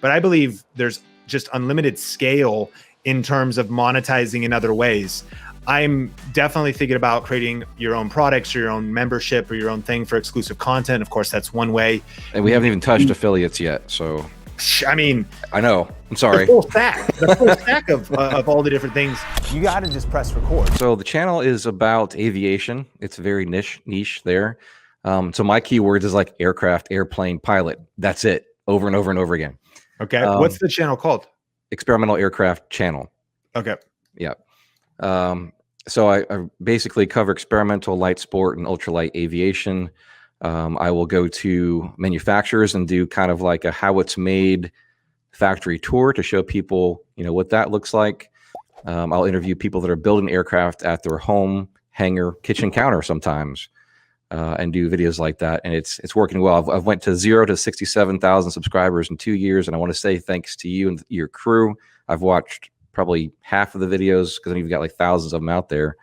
But I believe there's just unlimited scale in terms of monetizing in other ways. I'm definitely thinking about creating your own products or your own membership or your own thing for exclusive content. Of course, that's one way. And we haven't even touched affiliates yet. So, I mean, I know. I'm sorry. The full stack of all the different things. You got to just press record. So the channel is about aviation. It's very niche there. So my keywords is like aircraft, airplane, pilot. That's it, over and over and over again. Okay. What's the channel called? Experimental Aircraft Channel. Okay. Yeah. So I basically cover experimental, light sport, and ultralight aviation. I will go to manufacturers and do kind of like a how it's made factory tour to show people, what that looks like. I'll interview people that are building aircraft at their home, hangar, kitchen counter sometimes, and do videos like that. And it's working well. I've went to 0 to 67,000 subscribers in 2 years. And I want to say thanks to you and your crew. I've watched probably half of the videos because you've got like thousands of them out there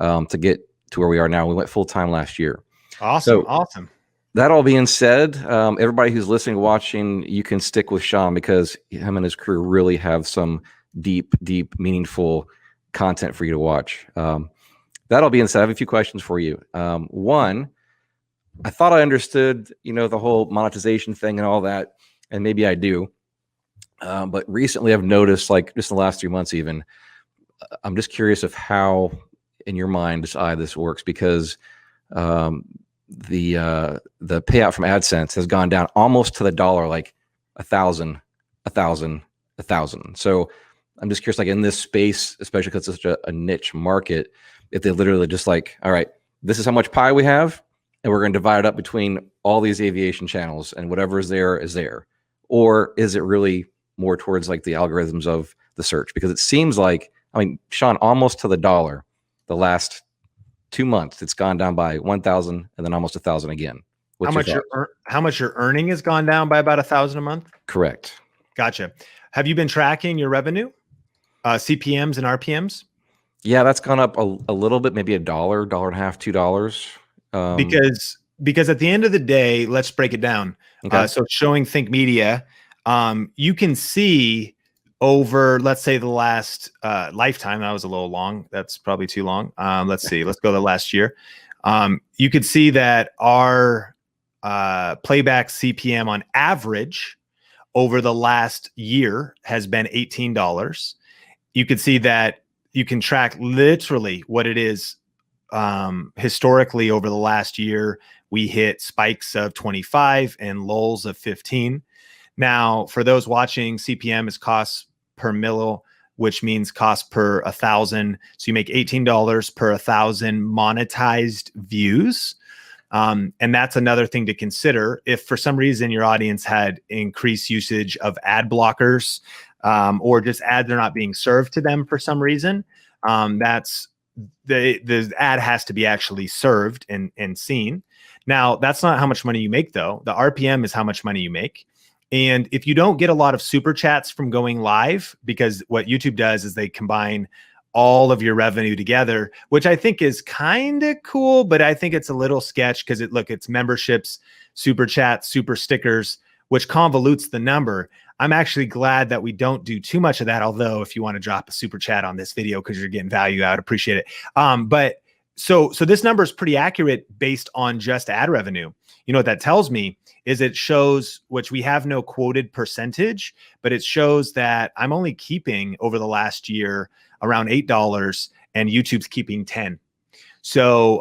to get to where we are now. We went full time last year. Awesome. Awesome. That all being said, everybody who's listening, watching, you can stick with Sean because him and his crew really have some deep, meaningful content for you to watch. That all being said, I have a few questions for you. One, I thought I understood, the whole monetization thing and all that, and maybe I do. But recently I've noticed, like just in the last 3 months even, I'm just curious of how, in your mind, this works, because the payout from ADSENSE has gone down almost to the dollar, like 1,000. So I'm just curious, like in this space, especially because it's such a niche market, if they literally just like, all right, this is how much pie we have, and we're going to divide it up between all these aviation channels, and whatever is there. Or is it really more towards like the algorithms of the search? Because it seems like, Sean, almost to the dollar, the last 2 months, it's gone down by 1,000 and then almost 1,000 again. How much you're earning has gone down by about 1,000 a month? Correct. Gotcha. Have you been tracking your revenue, CPMs and RPMs? Yeah, that's gone up a little bit, maybe $1, $1.50, $2. Because at the end of the day, let's break it down. Okay. So showing Think Media, you can see over, let's say, the last lifetime. That was a little long. That's probably too long. Let's see. Let's go to last year. You could see that our playback CPM on average over the last year has been $18. You could see that you can track literally what it is historically over the last year. We hit spikes of 25 and lulls of 15. Now, for those watching, CPM is costs per mil, which means cost per 1,000. So you make $18 per 1,000 monetized views. And that's another thing to consider. If for some reason your audience had increased usage of ad blockers, or just ads are not being served to them for some reason, that's the ad has to be actually served and seen. Now, that's not how much money you make, though. The RPM is how much money you make. And if you don't get a lot of super chats from going live, because what YouTube does is they combine all of your revenue together, which I think is kind of cool, but I think it's a little sketch because it's memberships, super chats, super stickers, which convolutes the number. I'm actually glad that we don't do too much of that. Although if you want to drop a super chat on this video because you're getting value out, appreciate it. But so this number is pretty accurate based on just ad revenue. You know what that tells me is it shows, which we have no quoted percentage, but it shows that I'm only keeping over the last year around $8 and YouTube's keeping 10. So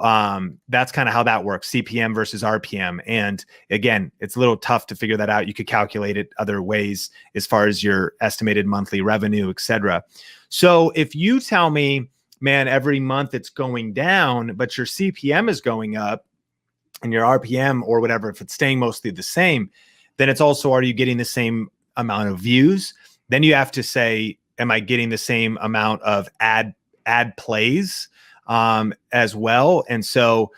that's kind of how that works, CPM versus RPM. And again, it's a little tough to figure that out. You could calculate it other ways as far as your estimated monthly revenue, etc. So if you tell me, man, every month it's going down, but your CPM is going up and your RPM or whatever, if it's staying mostly the same, then it's also, are you getting the same amount of views? Then you have to say, am I getting the same amount of ad plays as well? And so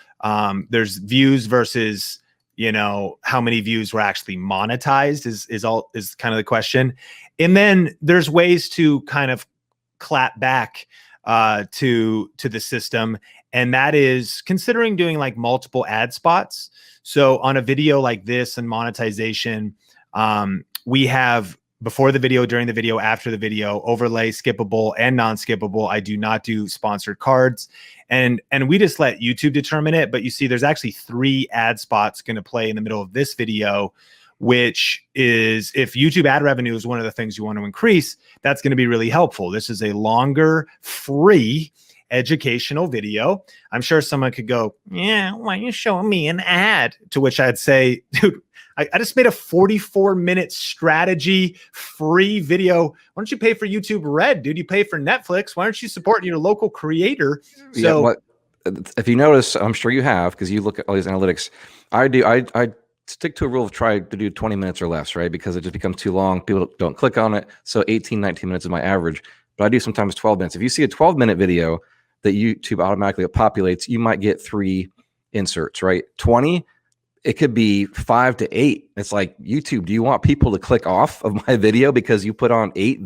there's views versus, how many views were actually monetized is kind of the question. And then there's ways to kind of clap back to the system. And that is considering doing like multiple ad spots. So on a video like this and monetization, we have before the video, during the video, after the video, overlay, skippable and non-skippable. I do not do sponsored cards. And we just let YouTube determine it. But you see, there's actually 3 ad spots going to play in the middle of this video, which is, if YouTube ad revenue is one of the things you want to increase, that's going to be really helpful. This is a longer, free educational video. I'm sure someone could go, yeah, why are you showing me an ad? To which I'd say, dude, I just made a 44-minute strategy free video. Why don't you pay for YouTube Red, dude? You pay for Netflix. Why aren't you supporting your local creator? So what if you notice, I'm sure you have, because you look at all these analytics. I stick to a rule of try to do 20 minutes or less, right? Because it just becomes too long. People don't click on it. So 18, 19 minutes is my average, but I do sometimes 12 minutes. If you see a 12-minute video that YouTube automatically populates, you might get 3 inserts, right? 20, it could be 5 to 8. It's like, YouTube, do you want people to click off of my video because you put on 8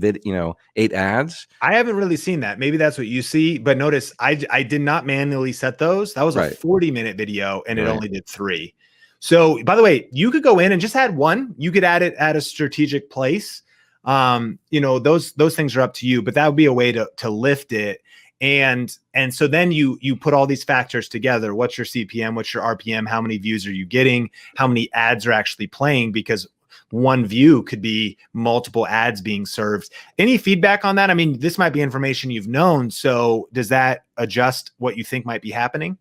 ads? I haven't really seen that. Maybe that's what you see, but notice I did not manually set those. That was a 40-minute video and it only did 3. So by the way, you could go in and just add 1. You could add it at a strategic place. Those things are up to you, but that would be a way to lift it. And so then you put all these factors together. What's your CPM? What's your RPM? How many views are you getting? How many ads are actually playing? Because one view could be multiple ads being served. Any feedback on that? I mean, this might be information you've known. So does that adjust what you think might be happening?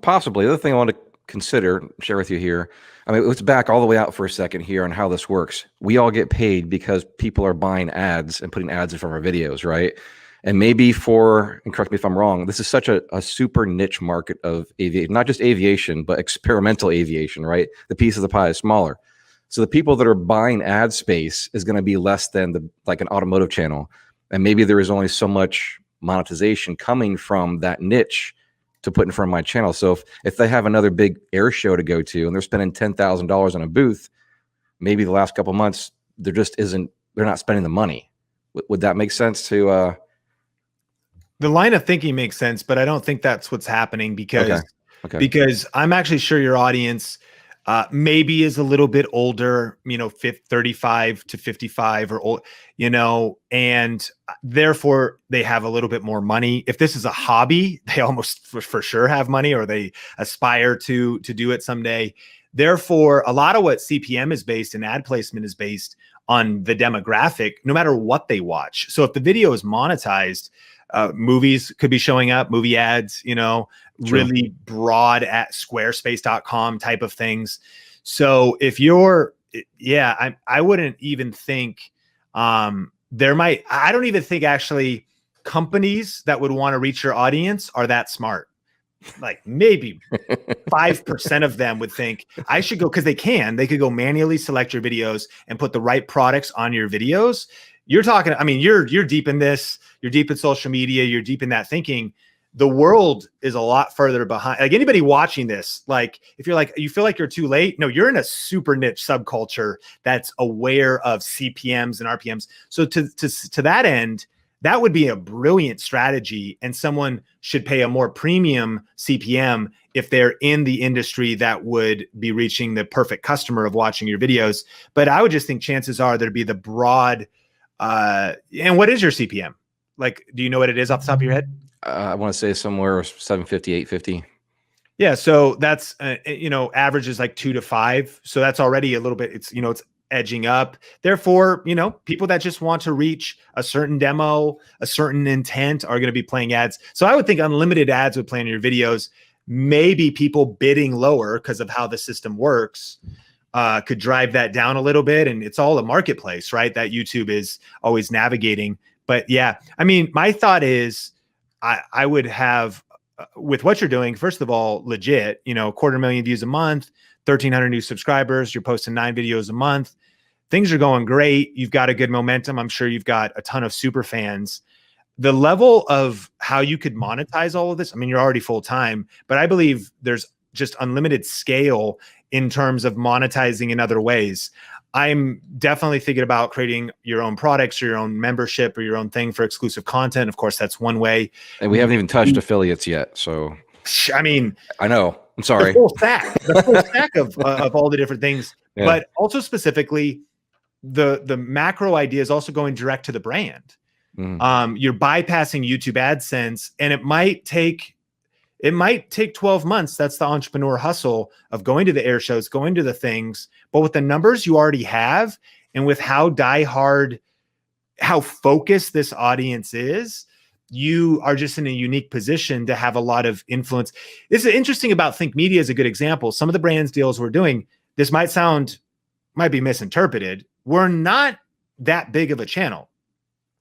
Possibly. The other thing I want to share with you here. I mean, let's back all the way out for a second here on how this works. We all get paid because people are buying ads and putting ads in front of our videos, right? And maybe and correct me if I'm wrong, this is such a super niche market of aviation, not just aviation, but experimental aviation, right? The piece of the pie is smaller. So the people that are buying ad space is going to be less than like an automotive channel. And maybe there is only so much monetization coming from that niche to put in front of my channel. So if they have another big air show to go to and they're spending $10,000 on a booth, maybe the last couple of months, they're not spending the money. Would that make sense to, the line of thinking makes sense, but I don't think that's what's happening because I'm actually sure your audience maybe is a little bit older, 35 to 55 or old, and therefore they have a little bit more money. If this is a hobby, they almost for sure have money, or they aspire to do it someday. Therefore, a lot of what CPM is based and ad placement is based on the demographic, no matter what they watch. So if the video is monetized, movies could be showing up, movie ads, really broad at squarespace.com type of things. So if you're, I wouldn't even think I don't even think actually companies that would want to reach your audience are that smart. Like maybe 5% of them would think I should go, because they could go manually select your videos and put the right products on your videos. You're talking, I mean, you're deep in this, you're deep in social media, you're deep in that thinking. The world is a lot further behind. Like anybody watching this, like if you're like, you feel like you're too late, no, you're in a super niche subculture that's aware of CPMs and RPMs. So to that end, that would be a brilliant strategy, and someone should pay a more premium CPM if they're in the industry that would be reaching the perfect customer of watching your videos. But I would just think chances are there'd be the broad, and what is your CPM? Like, do you know what it is off the top of your head? I want to say somewhere 750, 850. Yeah. So that's, average is like 2 to 5. So that's already a little bit, it's edging up. Therefore, people that just want to reach a certain demo, a certain intent are going to be playing ads. So I would think unlimited ads would play in your videos. Maybe people bidding lower because of how the system works could drive that down a little bit. And it's all a marketplace, right? That YouTube is always navigating. But yeah, I mean, my thought is I would have, with what you're doing, first of all, legit, 250,000 views a month, 1,300 new subscribers, you're posting 9 videos a month. Things are going great. You've got a good momentum. I'm sure you've got a ton of super fans. The level of how you could monetize all of this, I mean, you're already full time, but I believe there's just unlimited scale in terms of monetizing in other ways. I'm definitely thinking about creating your own products or your own membership or your own thing for exclusive content. Of course, that's one way. And we haven't even touched affiliates yet. So, I mean, I know. I'm sorry. The full stack of all the different things, but also specifically, the macro idea is also going direct to the brand. You're bypassing YouTube AdSense, and it might take 12 months. That's the entrepreneur hustle of going to the air shows, going to the things. But with the numbers you already have, and with how focused this audience is, you are just in a unique position to have a lot of influence. This is interesting about Think Media is a good example. Some of the brands deals we're doing, this might be misinterpreted. We're not that big of a channel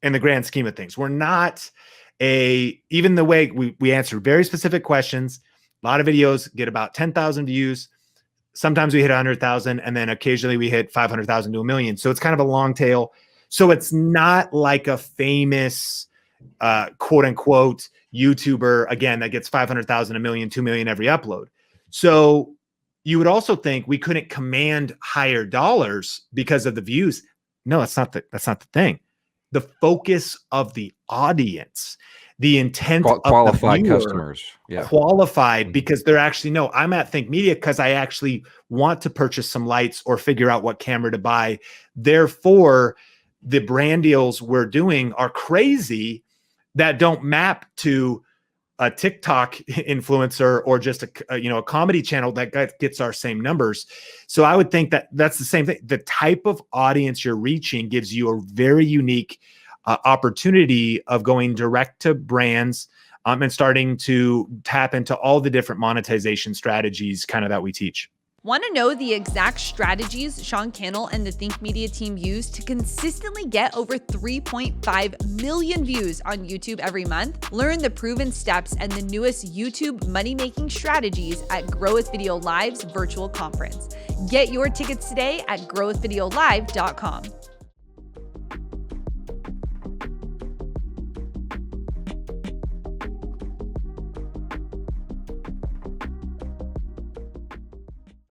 in the grand scheme of things. We're not even the way we answer very specific questions. A lot of videos get about 10,000 views. Sometimes we hit 100,000, and then occasionally we hit 500,000 to 1 million. So it's kind of a long tail. So it's not like a famous quote unquote YouTuber, again, that gets 500,000, 1 million, 2 million every upload. So you would also think we couldn't command higher dollars because of the views. No, that's not the thing. The focus of the audience, the intent of qualified the viewer, customers, qualified, because they're actually, no, I'm at Think Media because I actually want to purchase some lights or figure out what camera to buy. Therefore, the brand deals we're doing are crazy that don't map to a TikTok influencer or just a comedy channel that gets our same numbers. So I would think that that's the same thing. The type of audience you're reaching gives you a very unique opportunity of going direct to brands and starting to tap into all the different monetization strategies kind of that we teach. Want to know the exact strategies Sean Cannell and the Think Media team use to consistently get over 3.5 million views on YouTube every month? Learn the proven steps and the newest YouTube money-making strategies at Grow with Video Live's virtual conference. Get your tickets today at growwithvideolive.com.